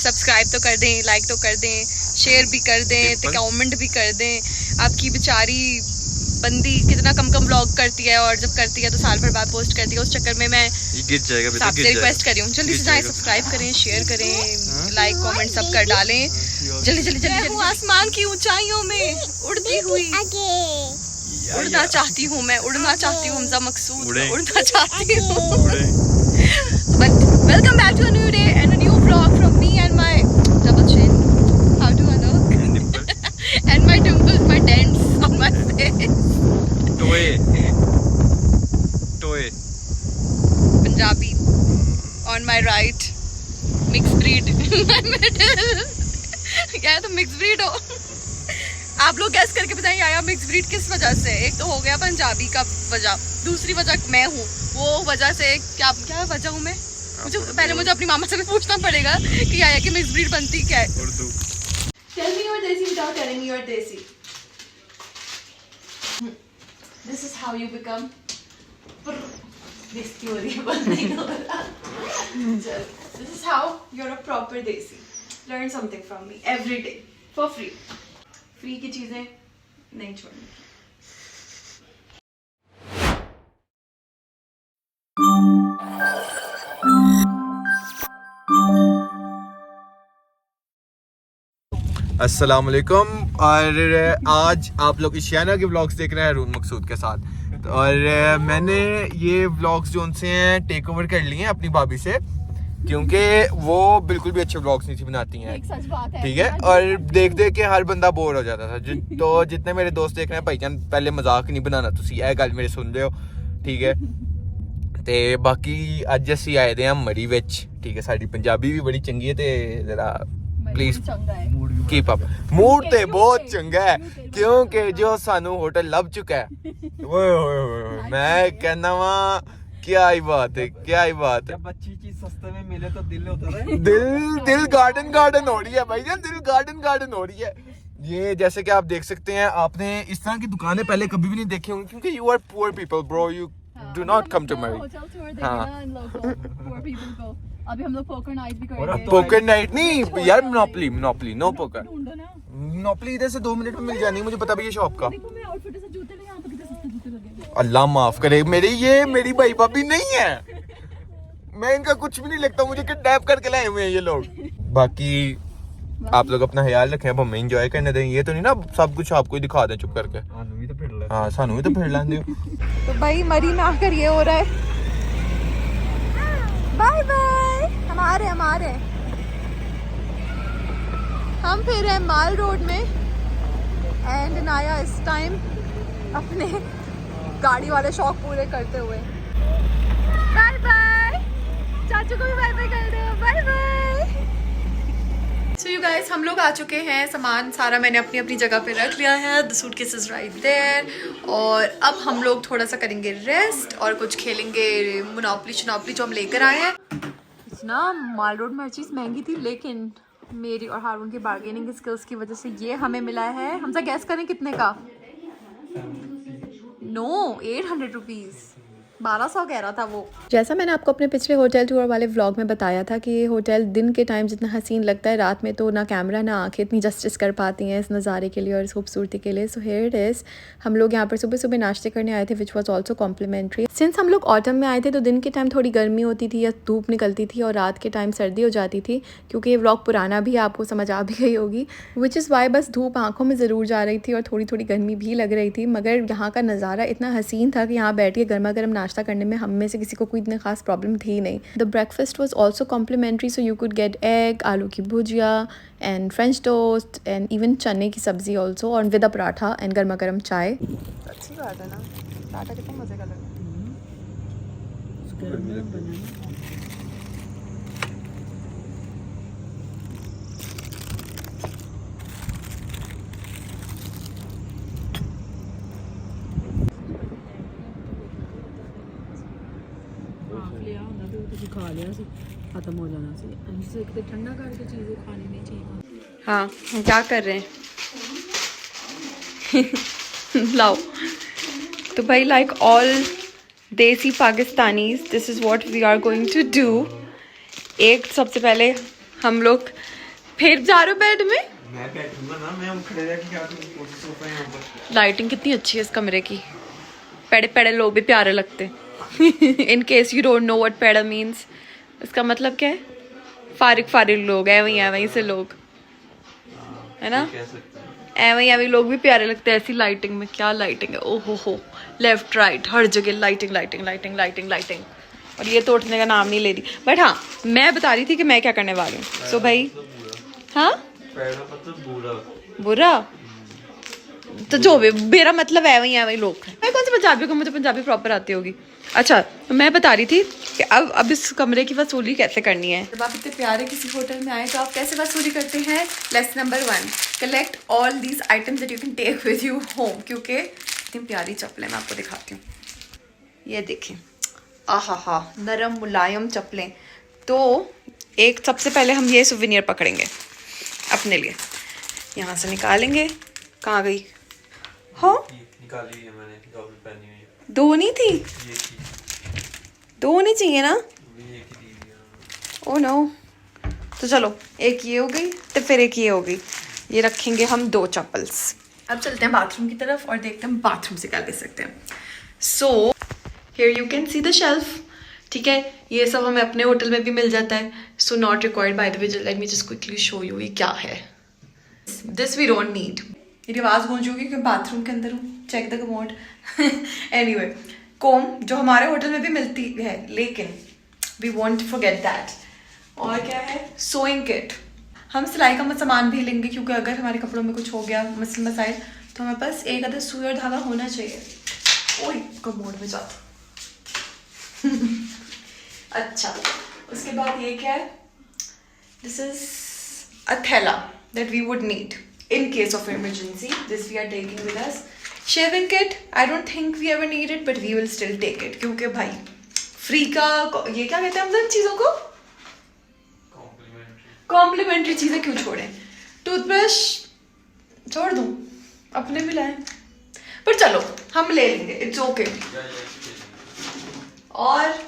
Subscribe तो कर दें, लाइक तो कर दें, शेयर भी कर दें, तो कमेंट भी कर दें। आपकी बेचारी बंदी कितना कम व्लॉग करती है, और जब करती है तो साल भर बाद पोस्ट करती है। उस चक्कर में मैं गिर जाएगा, आपसे रिक्वेस्ट कर रही हूँ, जल्दी से जाएं, सब्सक्राइब करें, शेयर करें, लाइक कमेंट सब कर डालें। जल्दी जल्दी जल्दी जल्दी। आसमान की ऊंचाइयों में उड़ती हुई उड़ना चाहती हूँ, मैं उड़ना चाहती हूँ, हमजा मकसूद उड़ना चाहती हूँ। But welcome back to a new day and a new vlog from me and my double chin. How do I look? And my dimples, my dents on my face. Toy. Punjabi on my right, mixed breed in my middle. क्या तो mix breed हो? आप लोग gas करके बताएं आया mix breed किस वजह से। एक तो हो गया पंजाबी का वजह, दूसरी वजह मैं हूँ, वो वजह से क्या क्या वजह हूँ मैं? मुझे अपनी मामा से भी पूछना पड़ेगा कि आया कि मिक्स ब्रीड बनती क्या है। Tell me you're desi without telling me you're desi. This is how you become. This is how you're a proper desi. Learn something from me every day for free. Free की चीजें नहीं छोड़नी। अस्सलाम वालेकुम। और आज आप लोग इशियाना के व्लॉग्स देख रहे हैं अरुण मकसूद के साथ। और मैंने ये व्लॉग्स जो उनसे हैं टेक ओवर कर लिए हैं अपनी भाभी से, क्योंकि वो बिल्कुल भी अच्छे व्लॉग्स नहीं बनाती हैं, ठीक है। और देख देख के हर बंदा बोर हो जाता था। तो जितने मेरे दोस्त देख रहे हैं, भाईजान पहले मजाक नहीं बनाना, तुसी ये गल मेरे सुन रहे हो, ठीक है। ते बाकी अज असी आए दे मरी विच, ठीक है। साडी पंजाबी भी बड़ी चंगी है, ते जरा प्लीज कीप अप। मूड ते बहुत चंगा है, क्योंकि जो सानू होटल लभ चुका है। ओए मैं कहना वा क्या ही बात है, क्या ही बात है। जब अच्छी चीज सस्ते में मिले तो दिल होता है, दिल गार्डन हो रही है भाईजान, दिल गार्डन हो रही है। ये जैसे कि आप देख सकते हैं, आपने इस तरह की दुकानें पहले कभी भी नहीं देखी होंगी, क्योंकि you are poor people bro, you do not come to Murree. हाँ अभी हम लोग पोकर नाइट भी करेंगे। पोकर नाइट नहीं यार, मोनोपोली नो पोकर। मोनोपोली इधर से 2 मिनट में मिल जानी, मुझे पता भी है शॉप का। अल्लाह माफ करे, मेरी भाई भाभी नहीं है, मैं इनका कुछ भी नहीं लगता, मुझे किडनैप करके लाए हुए हैं ये लोग। बाकी आप लोग अपना ख्याल रखें, अब हमें एंजॉय करने दें। ये तो नहीं ना सब कुछ आपको ही दिखा दें चुप करके। हाँ सानू भी तो फिर लें दो। तो भाई मरी ना कर, ये हो रहा है। Bye bye. हमारे हम फिर हैं माल रोड में, एंड नाया इस टाइम अपने गाड़ी वाले शौक पूरे करते हुए। बाय बाय, चाचू को भी बाय बाय कर दो, bye bye. So you guys, हम लोग आ चुके हैं, सामान सारा मैंने अपनी अपनी जगह पे रख लिया है, the suitcase is right there. और अब हम लोग थोड़ा सा करेंगे रेस्ट और कुछ खेलेंगे मोनोपोली जो हम लेकर आए हैं। इतना माल रोड में हर चीज़ महंगी थी, लेकिन मेरी और हारून की बार्गेनिंग स्किल्स की वजह से ये हमें मिला है। हमसे गैस करें कितने का? नो 800 रुपीज़, 1200 कह रहा था वो। जैसा मैंने आपको अपने पिछले होटल टूर वाले व्लॉग में बताया था कि ये होटल दिन के टाइम जितना हसीन लगता है, रात में तो ना कैमरा ना आंखें इतनी जस्टिस कर पाती हैं इस नज़ारे के लिए और इस खूबसूरती के लिए। So here it is. हम लोग यहाँ पर सुबह सुबह नाश्ते करने आए थे, which was also complimentary. Since हम लोग ऑटम में आए थे तो दिन के टाइम थोड़ी गर्मी होती थी या धूप निकलती थी, और रात के टाइम सर्दी हो जाती थी, क्योंकि ये व्लॉग पुराना भी है, आपको समझ आ भी गई होगी। विच इज़ वाई बस धूप आँखों में ज़रूर जा रही थी और थोड़ी थोड़ी गर्मी भी लग रही थी, मगर यहाँ का नज़ारा इतना हसीन था कि यहाँ बैठ के गर्मा गर्म नाश्ता करने में हम में से किसी को कोई इतनी खास प्रॉब्लम थी नहीं। The breakfast was also complimentary, so you could get egg, aloo की bhujia and French toast and even chane की सब्जी ऑल्सो, और विद अ पराठा एंड गर्मा गर्म चाय। अच्छी बात है ना, पराठा कितना मजे का लगा। खा लिया सी, खत्म हो जाना सी। एक तो ठंडा करके चीज़ें खानी नहीं चाहिए। हाँ, हम क्या कर रहे हैं? लाओ। तो भाई like all desi Pakistanis, this is what we are going to do. एक सबसे पहले हम लोग फिर जा रहे हो बेड में। मैं बैठूंगा ना, मैं हम खड़े रह के क्या करूं, सोफा यहाँ पर। लाइटिंग कितनी अच्छी है इस कमरे की। पेड़े पेड़े लोग भी प्यारे लगते हैं। In case you don't know what peda means, इसका मतलब क्या है? फारिग फारिग लोग, वहीं से लोग, है ना? एवं लोग भी प्यारे लगते हैं ऐसी लाइटिंग में। क्या लाइटिंग है, ओहो हो, लेफ्ट राइट हर जगह lighting lighting lighting lighting lighting. और ये तो उठने का नाम नहीं ले रही। बट हाँ, मैं बता रही थी कि मैं क्या करने वाली हूँ। सो भाई, हाँ बुरा तो जो भी, मेरा मतलब है वही लोग हैं। मैं कौन से पंजाबी को, मुझे पंजाबी प्रॉपर आती होगी। अच्छा, मैं बता रही थी कि अब इस कमरे की वसूली कैसे करनी है। जब आप इतने प्यारे किसी होटल में आए तो आप कैसे वसूली करते हैं? Lesson number 1, collect all these items that you can take with you home. क्योंकि इतनी प्यारी चप्पलें मैं आपको दिखाती हूँ, ये देखें, आहा, नरम मुलायम चप्पलें। तो एक सबसे पहले हम ये सुवेनियर पकड़ेंगे अपने लिए, यहाँ से निकालेंगे। कहाँ गई? हाँ, निकाली है मैंने, डबल पहनी हुई है। दो नहीं थी? ये थी। दो नहीं चाहिए ना? ये एक ही दी। ओ नो, तो चलो एक ये हो गई तो फिर एक ये हो गई। ये रखेंगे हम 2 चप्पल्स। अब चलते हैं बाथरूम की तरफ और देखते हैं बाथरूम से क्या ले सकते हैं। So here you can see the shelf. ठीक है, ये सब हमें अपने होटल में भी मिल जाता है। So not required by the way. Let me just quickly show you ये क्या है। This we don't need. मेरी आवाज़ गूंजूगी कि बाथरूम के अंदर हूँ। Check the commode. एनीवे, कोम जो हमारे होटल में भी मिलती है, लेकिन वी वॉन्ट फॉरगेट दैट। और क्या है? Sewing kit. हम सिलाई का सामान भी लेंगे, क्योंकि अगर हमारे कपड़ों में कुछ हो गया मसाइल, तो हमें पास एक आधा सुई और धागा होना चाहिए। ओए कमोड में जाता। अच्छा, उसके बाद ये क्या है? दिस इज अ थैला that we would need in case of emergency. This we are taking with us. Shaving kit, I don't think we ever need it, but we will still take it. क्योंकि भाई free का ये क्या कहते हैं हम सब चीज़ों को? कॉम्प्लीमेंट्री चीज़ें क्यों छोड़ें? टूथब्रश छोड़ दूँ, अपने भी लाएं, पर चलो हम ले लेंगे, इट्स ओके। और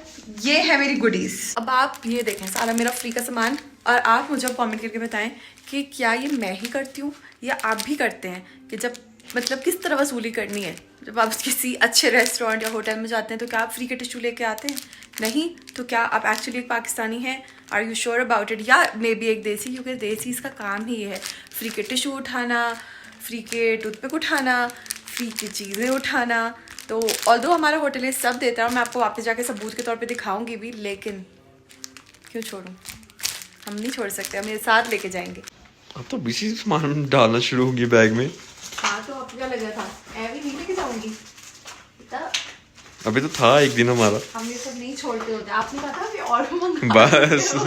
ये है मेरी गुडीज। अब आप ये देखें सारा मेरा फ्री का सामान, और आप मुझे कमेंट करके बताएं कि क्या ये मैं ही करती हूँ या आप भी करते हैं, कि जब मतलब किस तरह वसूली करनी है। जब आप किसी अच्छे रेस्टोरेंट या होटल में जाते हैं तो क्या आप फ्री के टिश्यू लेके आते हैं? नहीं, तो क्या आप एक्चुअली एक पाकिस्तानी हैं? Are you sure about it? या मे बी एक देसी, क्योंकि देसी इसका काम ही ये है, फ्री के टिश्यू उठाना, फ्री के टूथपिक उठाना, फ्री की चीज़ें उठाना। तो ऑल्दो हमारा होटल ये सब देता है और मैं आपको वापस जाके सबूत के तौर पे दिखाऊंगी भी, लेकिन क्यों छोड़ूं? हम नहीं छोड़ सकते, हम ये साथ लेके जाएंगे। अब तो बीसी सामान डालना शुरू होगी बैग में। हाँ, तो अब क्या लगा था, ऐवी नहीं लेके जाऊंगी अभी तो था एक दिन हमारा। हम ये सब नहीं छोड़ते होते। आपने कहा था कि और मंगा बस। तो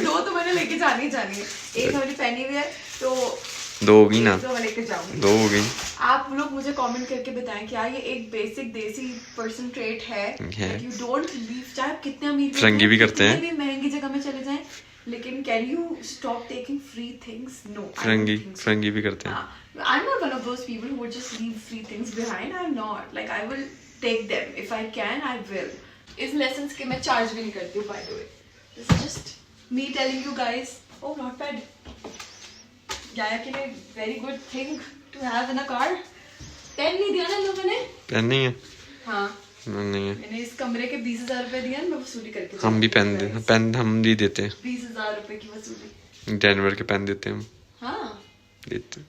2 तो मैंने लेके जानी है। एक मेरी पहनी हुई है, तो 2 होगी ना, तो मैं लेके जाऊंगी। 2 हो गई। आप लोग मुझे कमेंट करके बताएं क्या ये एक बेसिक देसी पर्सन ट्रेट है? यू डोंट लीव, चाहे आप कितने अमीर फ्रंगी भी करते हैं, भी महंगी जगह में चले जाएं, लेकिन can you stop taking free things? No, फ्रंगी भी करते हैं। I'm not one of those people who would just leave free things behind. I'm not. Like, I will take them. If I can, I will. इस lessons के मैं charge भी नहीं करती हूँ, by the way. This is just me telling you guys. Oh, not bad. गाया के लिए very good thing to have in a car. Pen नहीं दिया ना लोगों ने? पेन नहीं है? हाँ। नहीं है। मैंने इस कमरे के 20,000 रुपए दिए, मैं वसूली करके। हम भी पेन हम भी देते हैं। 20,000 रुपए की वसूली। डेनवर के पेन देते हैं हम। हाँ। देते हैं।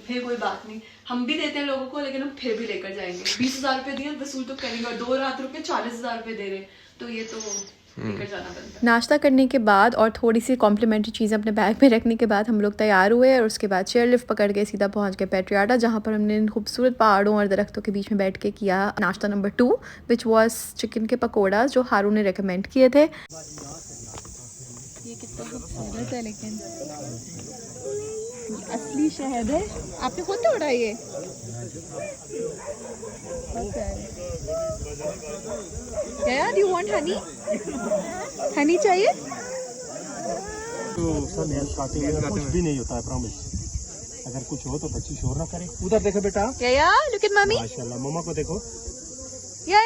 फिर कोई बात नहीं, हम भी देते हैं लोगों को, लेकिन हम फिर भी लेकर जाएंगे। 20,000 रुपए दिए, वसूल तो करेंगे, और 2 रात रुके 40,000 रुपए दे रहे, तो ये तो लेकर जाना बनता है। नाश्ता करने के बाद और थोड़ी सी कॉम्प्लीमेंट्री चीज़ें अपने बैग में रखने के बाद हम लोग तैयार हुए, और उसके बाद चेयर लिफ्ट पकड़ के सीधा पहुंच गए पेट्रियाटा, जहाँ पर हमने इन खूबसूरत पहाड़ों और दरख्तों के बीच में बैठ के किया नाश्ता नंबर 2, विच वॉज चिकन के पकौड़ा, जो हारून ने रिकमेंड किए थे। ये कितना खूबसूरत है, लेकिन असली शहद है। आपने खुद तोड़ा ये? क्या do you want Honey? Honey चाहिए? तो सब हेल्प काटेंगे, कुछ भी नहीं होता है, प्रॉमिस। अगर कुछ हो तो बच्ची शोर ना करे। उधर देखो बेटा। या लुक एट मम्मी। माशाल्लाह, मम्मा को देखो। या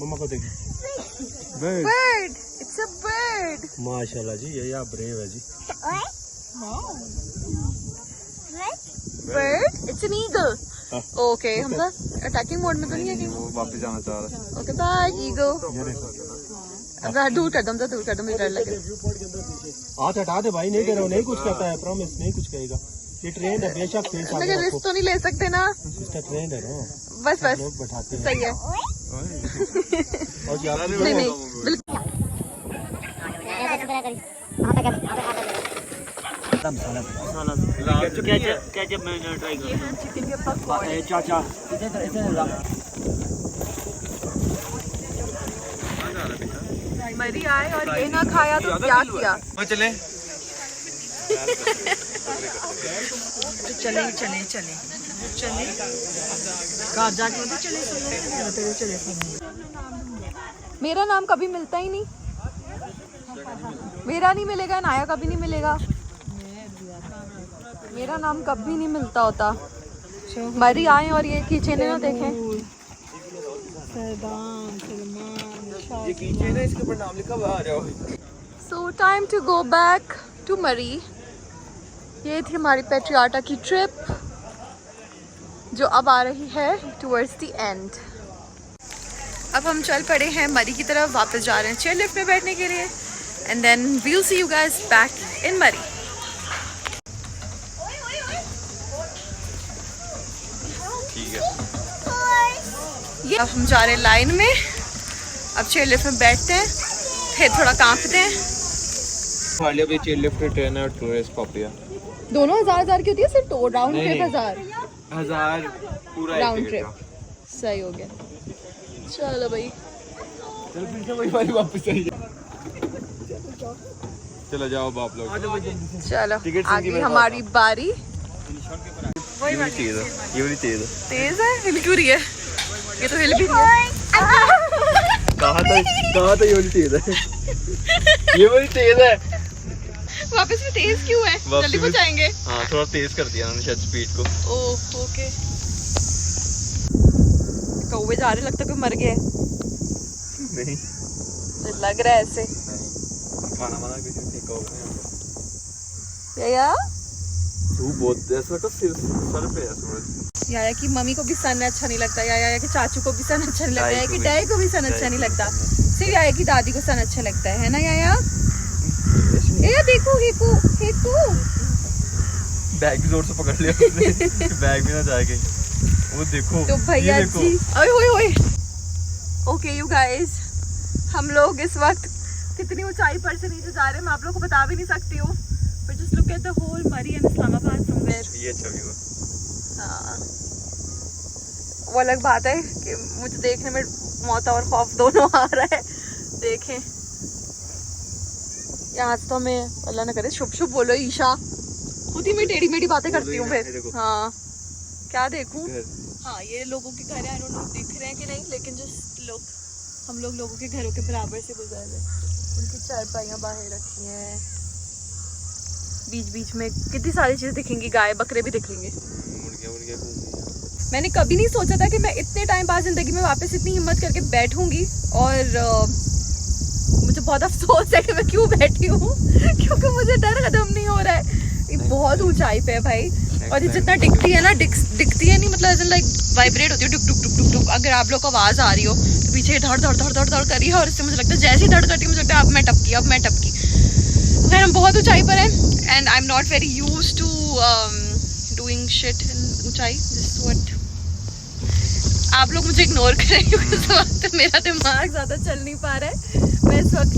मम्मा को देखो। Bird, it's a bird. bird. माशाल्लाह जी, ये आप ब्रेव है जी। Bird? It's an eagle. Okay, हमला अटैकिंग मोड में तो नहीं है कि? वो वापस जाना चाह रहा है। Okay, bye eagle. ये देखो, अगर दूर कर दम तो दूर कर दम, मुझे डर लगे। हाथ हटा दे भाई, नहीं दे रहा हूँ, नहीं कुछ कहता है, प्रॉमिस नहीं कुछ कहेगा। ये ट्रेंड है, बेशक फेस आगे लेकिन रिस्क तो नहीं ले सकते ना। इसका ट्रेंड है ना, बस बस लोग बैठाते हैं। सही है। और जी आप नहीं नहीं बिल्कुल। चाचा मरी आए और ये ना खाया तो क्या किया? चले चले चले चले चले घर जाके तो चले चले मेरा नाम कभी मिलता ही नहीं, मेरा नहीं मिलेगा, नाया कभी नहीं मिलेगा, मेरा नाम कभी नहीं मिलता होता। मरी आए और ये खींचने ना देखें। ये कीजिए ना, इसके ऊपर नाम लिखा हुआ आ जाओ। So time to go back to मरी। ये थी हमारी पेट्रियाटा की ट्रिप जो अब आ रही है टुवर्ड्स द एंड। अब हम चल पड़े हैं मरी की तरफ, वापस जा रहे हैं चेयर लिफ्ट में बैठने के लिए and then we'll see you guys back in Murree. ठीक है, ये अब हम जा रहे हैं लाइन में, अब चेयर लिफ्ट में बैठते हैं, फिर थोड़ा कांपते हैं। हमारे लिए चेयर लिफ्ट ट्रेन है और टूरिस्ट पॉपिया दोनों 1000 की होती है, सिर्फ तो राउंड नहीं, ट्रिप नहीं। 1000 1000 पूरा राउंड एक ट्रिप। सही हो गया, चलो भाई चल फिर से वही वाली वापस आई। चलो जाओ अब आप लोग। चलो टिकट आगे हमारी बारी। ये वाली तेज है, ये वाली तेज है। तेज है, हिल क्यों रही है? ये तो हिल भी नहीं है। कहा था ये वाली तेज है। ये वाली तेज है। वापस में तेज क्यों है? जल्दी पहुंचाएंगे। हाँ थोड़ा तेज कर दिया उन्होंने शायद स्पीड को। Oh okay. कौवे जा रहे, लगता कोई मर गया है। नहीं लग रहा है ऐसे। खाना वाना किसी ने फेंका होगा या तू बहुत ऐसा का सिर सर पे है सूरज। याया की मम्मी को भी सन अच्छा नहीं लगता, याया के चाचू को भी सन अच्छा नहीं लगता, याया की डैडी को भी सन अच्छा नहीं लगता, सिर्फ याया की दादी को सन अच्छा लगता है ना याया? ये देखो हेकू हेकू बैग भी जोर से पकड़ लिया उसने। बैग भी ना जाएगा। वो देखो तो भैया जी, ओए ओए ओए। ओके यू गाइस, हम लोग इस वक्त कितनी ऊंचाई पर से नीचे जा रहे हैं मैं आप लोगों को बता भी नहीं सकती हूँ, but just look at the whole Murree and Islamabad somewhere. ये अच्छा व्यू है। हाँ, वो अलग बात है कि मुझे देखने में मौत और खौफ दोनों आ रहा है। देखें यहाँ से तो मैं अल्लाह ना करे शुभ शुभ बोलो ईशा, खुद ही मैं टेढ़ी मेढ़ी बातें करती हूँ फिर। हाँ क्या देखूँ? हाँ ये लोगों के घर है, दिख रहे हैं कि नहीं, लेकिन जस्ट लोग हम लोगों के घरों के बराबर से गुजर रहे हैं। उनकी चारपाइयाँ बाहर रखी हैं, बीच बीच में कितनी सारी चीज़ें दिखेंगी, गाय बकरे भी दिखेंगे। मैंने कभी नहीं सोचा था कि मैं इतने टाइम बाद ज़िंदगी में वापस इतनी हिम्मत करके बैठूंगी, और मुझे बहुत अफसोस है कि मैं क्यों बैठी हूँ क्योंकि मुझे डर खत्म नहीं हो रहा है। ये बहुत ऊंचाई पे है भाई, और ये जितना दिखती है ना दिखती है नहीं, मतलब लाइक वाइब्रेट होती है डुक डुक डुक डुक डुक। अगर आप लोग को आवाज़ आ रही हो तो पीछे धड़ धड़ धड़ धड़ धड़ कर रही है, और इससे मुझे लगता है जैसे ही धड़ करती है मुझे लगता है अब मैं टपकी। खैर हम बहुत ऊंचाई पर हैं and I am not very used to doing shit in ऊंचाई। दिस व्हाट आप लोग मुझे इग्नोर करें क्योंकि इस वक्त मेरा दिमाग ज़्यादा चल नहीं पा रहा है। मैं इस वक्त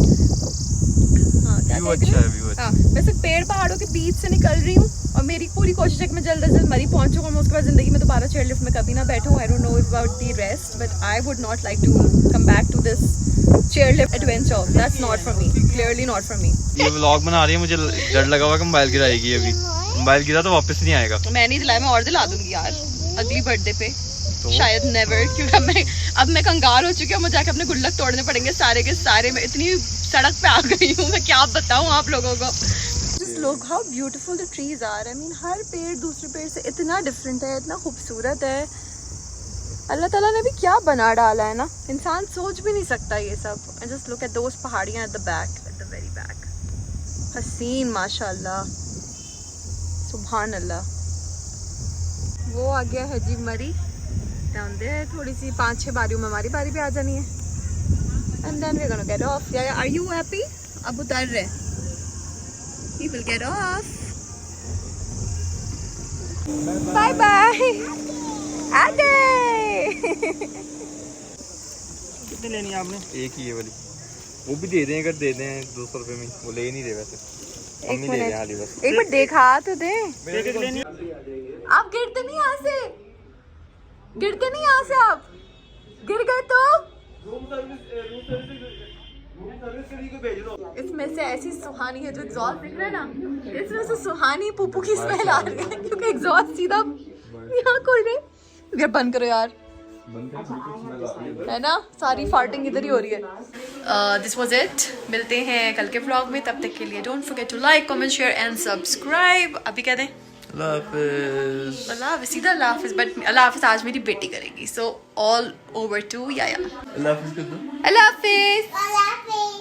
व्यू अच्छा है, व्यू अच्छा। हाँ, मैं सिर्फ पेड़ पहाड़ों के बीच से निकल रही हूँ, और मेरी पूरी कोशिश है कि मैं जल्द से जल्द मरी पहुँचूँ और मैं उसके बाद ज़िंदगी में दोबारा चेयर लिफ्ट में कभी ना बैठूँ। I don't know about the rest, but I would not like to come back to this chair lift adventure. That's not for me, clearly not for me. ये व्लॉग बना रही है, मुझे डर लगा हुआ कि मोबाइल गिराएगी। अभी मोबाइल गिरा तो वापस नहीं आएगा। मैं नहीं दिलाया, मैं और दिला दूंगी यार अगली बर्थडे पे तो? शायद नेवर, क्योंकि अब मैं कंगाल हो चुकी हूँ, मुझे जाके अपने गुल्लक तोड़ने पड़ेंगे सारे के सारे। मैं इतनी सड़क पे आ गई हूँ, मैं क्या बताऊँ आप लोगों को। Just look how beautiful the trees are. I mean, हर पेड़ दूसरे पेड़ से इतना डिफरेंट है, इतना खूबसूरत है। अल्लाह ताला ने भी क्या बना डाला है ना, इंसान सोच भी नहीं सकता ये सब। And just look at those पहाड़ियाँ at the back, at the very back. हसीन माशाल्लाह, सुभान अल्लाह। वो आ गया है जी मरी दे, थोड़ी सी 5-6 बारियों में हमारी बारी भी आ जानी है। And then we gonna get off. या आर यू हैप्पी? अब उतर रहे, he will get off. Bye bye. आगे। कितने लेनी है आपने? एक ही ये वाली, वो भी दे दें अगर दे दें 200 रुपए में, वो ले ही नहीं रहे वैसे। एक मम्मी ले रहे हैं हाली बस। एक मिनट देखा तो दे। एक लेनी है? आप गिरते नहीं यहाँ से, गिरते नहीं यहाँ से, आप गिर गए तो इसमें से ऐसी सुहानी है जो एग्जॉस्ट दिख रहा है ना, इसमें से सुहानी पुप्पू की स्मेल आ रही है क्योंकि एग्जॉस्ट सीधा यहाँ खोल रहे। यार बंद करो यार, है ना, सारी फार्टिंग इधर ही हो रही है। दिस वाज इट, मिलते हैं कल के व्लॉग में, तब तक के लिए don't forget to like, comment, share and subscribe. अभी कह दें अल्लाह हाफिज़। अल्लाह हाफिज़, सीधा अल्लाह हाफिज़, बट अल्लाह हाफिज़ आज मेरी बेटी करेगी, सो ऑल ओवर टू याया। अल्लाह हाफिज़ कर दो। अल्लाह हाफिज़।